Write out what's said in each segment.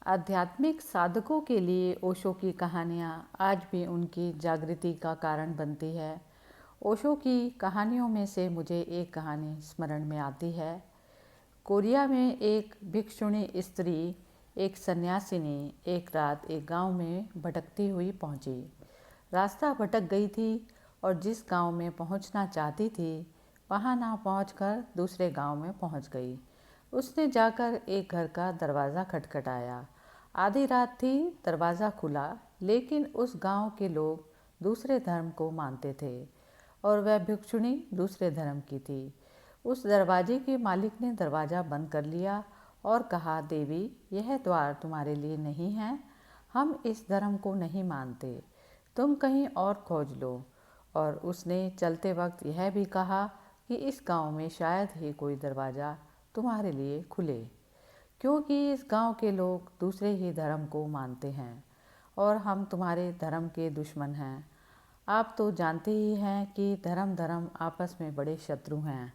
आध्यात्मिक साधकों के लिए ओशो की कहानियाँ आज भी उनकी जागृति का कारण बनती है। ओशो की कहानियों में से मुझे एक कहानी स्मरण में आती है। कोरिया में एक भिक्षुणी स्त्री, एक सन्यासिनी, एक रात एक गांव में भटकती हुई पहुंची। रास्ता भटक गई थी और जिस गांव में पहुंचना चाहती थी वहां ना पहुंचकर दूसरे गांव में पहुंच गई। उसने जाकर एक घर का दरवाज़ा खटखटाया। आधी रात थी, दरवाज़ा खुला, लेकिन उस गांव के लोग दूसरे धर्म को मानते थे और वह भिक्षुणी दूसरे धर्म की थी। उस दरवाजे के मालिक ने दरवाज़ा बंद कर लिया और कहा, देवी, यह द्वार तुम्हारे लिए नहीं है। हम इस धर्म को नहीं मानते, तुम कहीं और खोज लो। और उसने चलते वक्त यह भी कहा कि इस गांव में शायद ही कोई दरवाज़ा तुम्हारे लिए खुले, क्योंकि इस गांव के लोग दूसरे ही धर्म को मानते हैं और हम तुम्हारे धर्म के दुश्मन हैं। आप तो जानते ही हैं कि धर्म धर्म आपस में बड़े शत्रु हैं।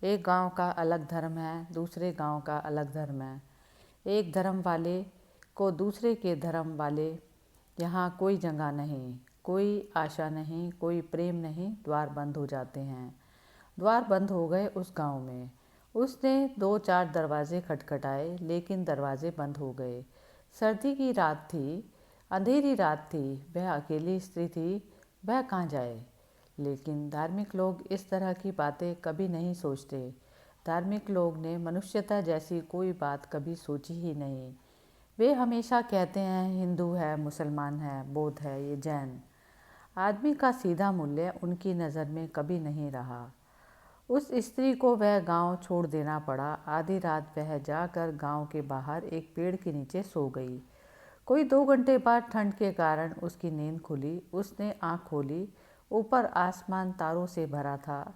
एक गांव का अलग धर्म है, दूसरे गांव का अलग धर्म है। एक धर्म वाले को दूसरे के धर्म वाले यहाँ कोई जगह नहीं, कोई आशा नहीं, कोई प्रेम नहीं। द्वार बंद हो जाते हैं। द्वार बंद हो गए उस गांव में। उसने 2-4 दरवाजे खटखटाए, लेकिन दरवाजे बंद हो गए। सर्दी की रात थी, अंधेरी रात थी, वह अकेली स्त्री थी, वह कहाँ जाए। लेकिन धार्मिक लोग इस तरह की बातें कभी नहीं सोचते। धार्मिक लोग ने मनुष्यता जैसी कोई बात कभी सोची ही नहीं। वे हमेशा कहते हैं हिंदू है, मुसलमान है, बौद्ध है, ये जैन। आदमी का सीधा मूल्य उनकी नज़र में कभी नहीं रहा। उस स्त्री को वह गांव छोड़ देना पड़ा। आधी रात वह जाकर गांव के बाहर एक पेड़ के नीचे सो गई। कोई 2 घंटे बाद ठंड के कारण उसकी नींद खुली। उसने आँख खोली। ऊपर आसमान तारों से भरा था।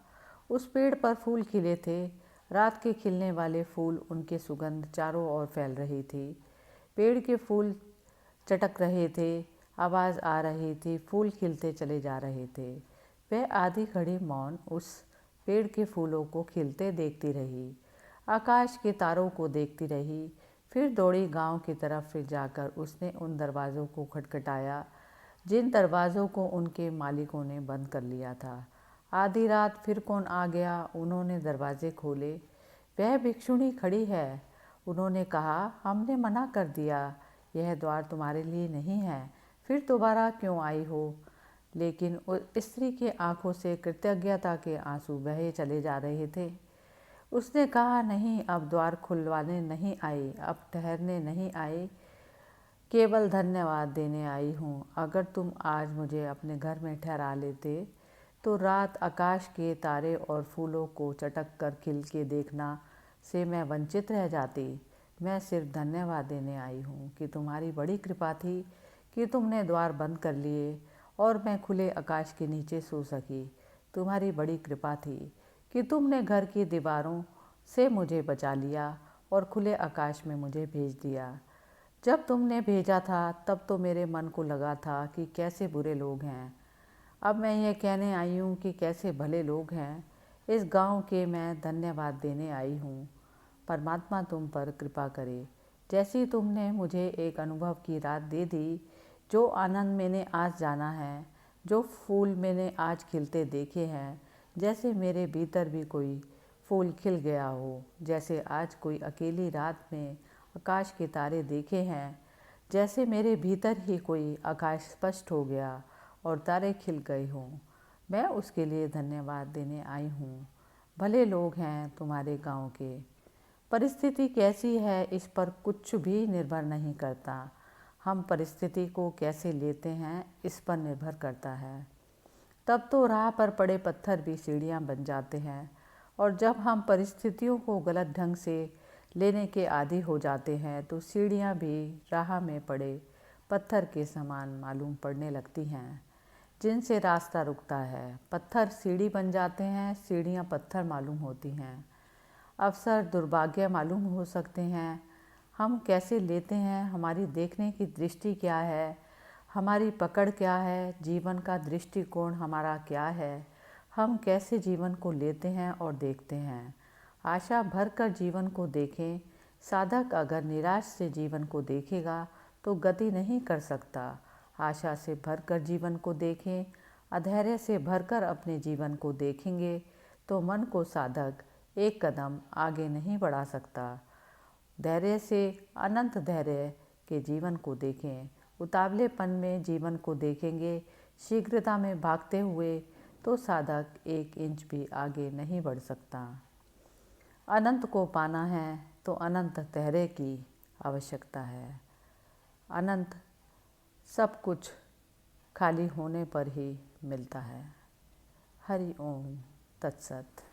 उस पेड़ पर फूल खिले थे। रात के खिलने वाले फूल, उनके सुगंध चारों ओर फैल रही थी। पेड़ के फूल चटक रहे थे, आवाज़ आ रही थी, फूल खिलते चले जा रहे थे। वह आधी घड़ी मौन उस पेड़ के फूलों को खिलते देखती रही, आकाश के तारों को देखती रही। फिर दौड़ी गांव की तरफ। फिर जाकर उसने उन दरवाज़ों को खटखटाया जिन दरवाज़ों को उनके मालिकों ने बंद कर लिया था। आधी रात फिर कौन आ गया। उन्होंने दरवाजे खोले। वह भिक्षुणी खड़ी है। उन्होंने कहा, हमने मना कर दिया, यह द्वार तुम्हारे लिए नहीं है, फिर दोबारा क्यों आई हो। लेकिन उस स्त्री की आंखों से कृतज्ञता के आंसू बहे चले जा रहे थे। उसने कहा, नहीं, अब द्वार खुलवाने नहीं आई, अब ठहरने नहीं आई, केवल धन्यवाद देने आई हूँ। अगर तुम आज मुझे अपने घर में ठहरा लेते तो रात आकाश के तारे और फूलों को चटक कर खिल के देखना से मैं वंचित रह जाती। मैं सिर्फ धन्यवाद देने आई हूँ कि तुम्हारी बड़ी कृपा थी कि तुमने द्वार बंद कर लिए और मैं खुले आकाश के नीचे सो सकी। तुम्हारी बड़ी कृपा थी कि तुमने घर की दीवारों से मुझे बचा लिया और खुले आकाश में मुझे भेज दिया। जब तुमने भेजा था तब तो मेरे मन को लगा था कि कैसे बुरे लोग हैं। अब मैं ये कहने आई हूँ कि कैसे भले लोग हैं। इस गांव के मैं धन्यवाद देने आई हूँ। परमात्मा तुम पर कृपा करे। जैसी तुमने मुझे एक अनुभव की रात दे दी, जो आनंद मैंने आज जाना है, जो फूल मैंने आज खिलते देखे हैं, जैसे मेरे भीतर भी कोई फूल खिल गया हो, जैसे आज कोई अकेली रात में आकाश के तारे देखे हैं, जैसे मेरे भीतर ही कोई आकाश स्पष्ट हो गया और तारे खिल गए हों, मैं उसके लिए धन्यवाद देने आई हूँ। भले लोग हैं तुम्हारे गांव के। परिस्थिति कैसी है इस पर कुछ भी निर्भर नहीं करता। हम परिस्थिति को कैसे लेते हैं इस पर निर्भर करता है। तब तो राह पर पड़े पत्थर भी सीढ़ियाँ बन जाते हैं, और जब हम परिस्थितियों को गलत ढंग से लेने के आदी हो जाते हैं तो सीढ़ियाँ भी राह में पड़े पत्थर के समान मालूम पड़ने लगती हैं, जिनसे रास्ता रुकता है। पत्थर सीढ़ी बन जाते हैं, सीढ़ियाँ पत्थर मालूम होती हैं। अवसर दुर्भाग्य मालूम हो सकते हैं। हम कैसे लेते हैं, हमारी देखने की दृष्टि क्या है, हमारी पकड़ क्या है, जीवन का दृष्टिकोण हमारा क्या है, हम कैसे जीवन को लेते हैं और देखते हैं। आशा भर कर जीवन को देखें, साधक अगर निराश से जीवन को देखेगा तो गति नहीं कर सकता। आशा से भरकर जीवन को देखें, अधैर्य से भरकर अपने जीवन को देखेंगे तो मन को साधक एक कदम आगे नहीं बढ़ा सकता। धैर्य से अनंत धैर्य के जीवन को देखें। उतावलेपन में जीवन को देखेंगे, शीघ्रता में भागते हुए तो साधक 1 इंच भी आगे नहीं बढ़ सकता। अनंत को पाना है तो अनंत धैर्य की आवश्यकता है। अनंत सब कुछ खाली होने पर ही मिलता है। हरि ओम तत्सत।